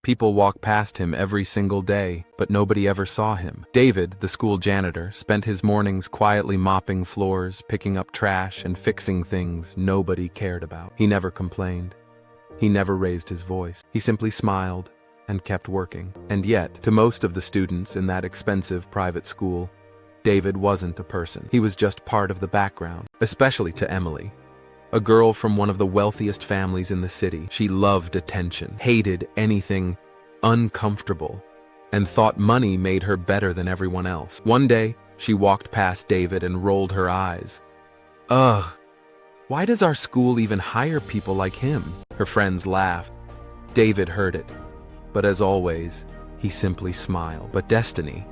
People walk past him every single day, but nobody ever saw him. David, the school janitor, spent his mornings quietly mopping floors, picking up trash, and fixing things nobody cared about. He never complained. He never raised his voice. He simply smiled and kept working. And yet, to most of the students in that expensive private school, David wasn't a person. He was just part of the background, especially to Emily, a girl from one of the wealthiest families in the city. She loved attention, hated anything uncomfortable, and thought money made her better than everyone else. One day, she walked past David and rolled her eyes. Ugh, why does our school even hire people like him? Her friends laughed. David heard it, but as always, he simply smiled. But destiny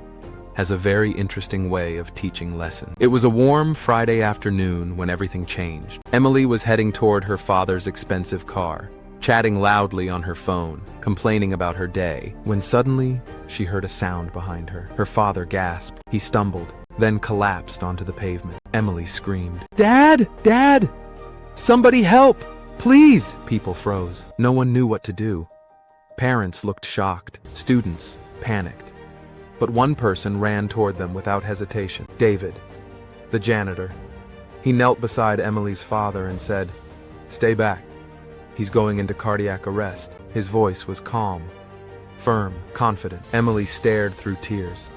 has a very interesting way of teaching lessons. It was a warm Friday afternoon when everything changed. Emily was heading toward her father's expensive car, chatting loudly on her phone, complaining about her day, when suddenly she heard a sound behind her. Her father gasped. He stumbled, then collapsed onto the pavement. Emily screamed, "Dad! Dad! Somebody help! Please!" People froze. No one knew what to do. Parents looked shocked. Students panicked. But one person ran toward them without hesitation. David, the janitor. He knelt beside Emily's father and said, "Stay back. He's going into cardiac arrest." His voice was calm, firm, confident. Emily stared through tears.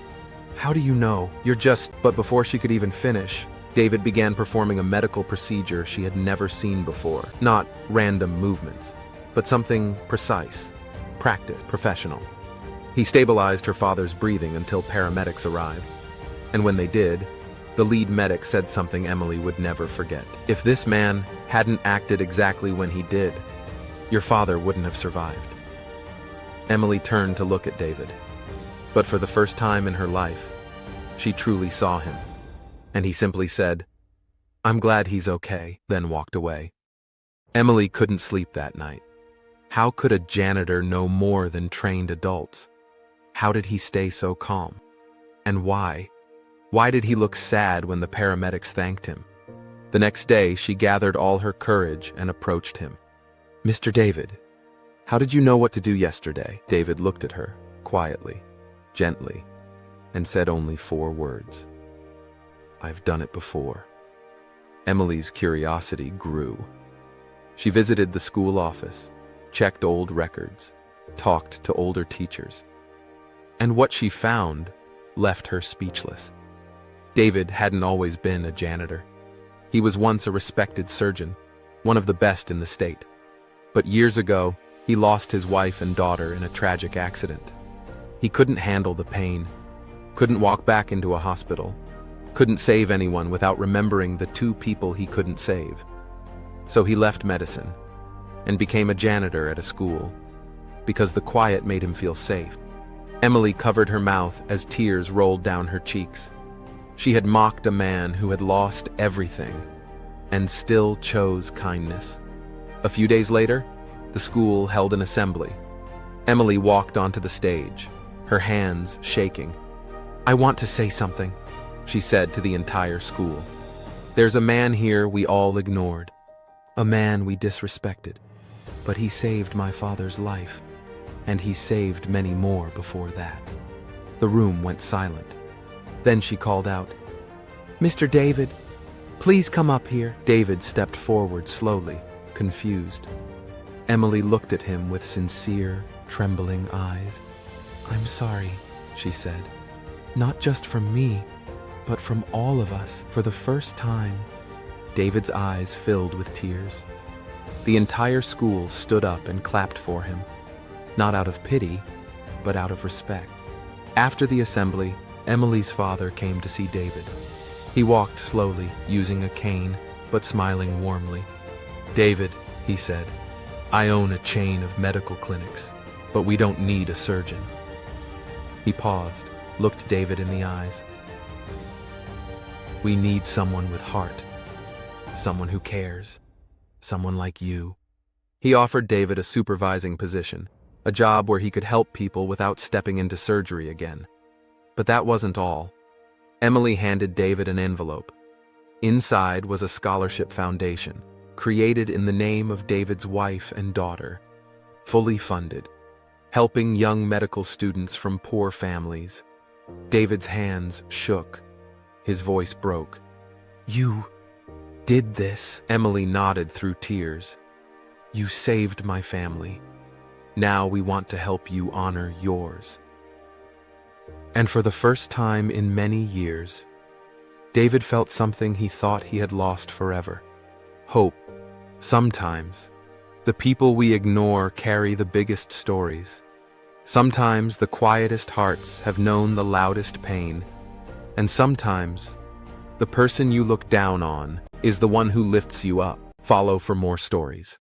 "How do you know? You're just..." But before she could even finish, David began performing a medical procedure she had never seen before. Not random movements, but something precise, practiced, professional. He stabilized her father's breathing until paramedics arrived. And when they did, the lead medic said something Emily would never forget. "If this man hadn't acted exactly when he did, your father wouldn't have survived." Emily turned to look at David. But for the first time in her life, she truly saw him. And he simply said, "I'm glad he's okay," then walked away. Emily couldn't sleep that night. How could a janitor know more than trained adults? How did he stay so calm? And why? Why did he look sad when the paramedics thanked him? The next day, she gathered all her courage and approached him. "Mr. David, how did you know what to do yesterday?" David looked at her, quietly, gently, and said only 4 words. "I've done it before." Emily's curiosity grew. She visited the school office, checked old records, talked to older teachers. And what she found left her speechless. David hadn't always been a janitor. He was once a respected surgeon, one of the best in the state. But years ago, he lost his wife and daughter in a tragic accident. He couldn't handle the pain, couldn't walk back into a hospital, couldn't save anyone without remembering the 2 people he couldn't save. So he left medicine and became a janitor at a school, because the quiet made him feel safe. Emily covered her mouth as tears rolled down her cheeks. She had mocked a man who had lost everything and still chose kindness. A few days later, the school held an assembly. Emily walked onto the stage, her hands shaking. "I want to say something," she said to the entire school. "There's a man here we all ignored, a man we disrespected, but he saved my father's life. And he saved many more before that." The room went silent. Then she called out, "Mr. David, please come up here." David stepped forward slowly, confused. Emily looked at him with sincere, trembling eyes. "I'm sorry," she said. "Not just from me, but from all of us." For the first time, David's eyes filled with tears. The entire school stood up and clapped for him. Not out of pity, but out of respect. After the assembly, Emily's father came to see David. He walked slowly, using a cane, but smiling warmly. "David," he said, "I own a chain of medical clinics, but we don't need a surgeon." He paused, looked David in the eyes. "We need someone with heart, someone who cares, someone like you." He offered David a supervising position, a job where he could help people without stepping into surgery again. But that wasn't all. Emily handed David an envelope. Inside was a scholarship foundation, created in the name of David's wife and daughter, fully funded. helping young medical students from poor families. David's hands shook. His voice broke. "You did this?" Emily nodded through tears. "You saved my family. Now we want to help you honor yours." And for the first time in many years, David felt something he thought he had lost forever. Hope. Sometimes, the people we ignore carry the biggest stories. Sometimes the quietest hearts have known the loudest pain. And sometimes, the person you look down on is the one who lifts you up. Follow for more stories.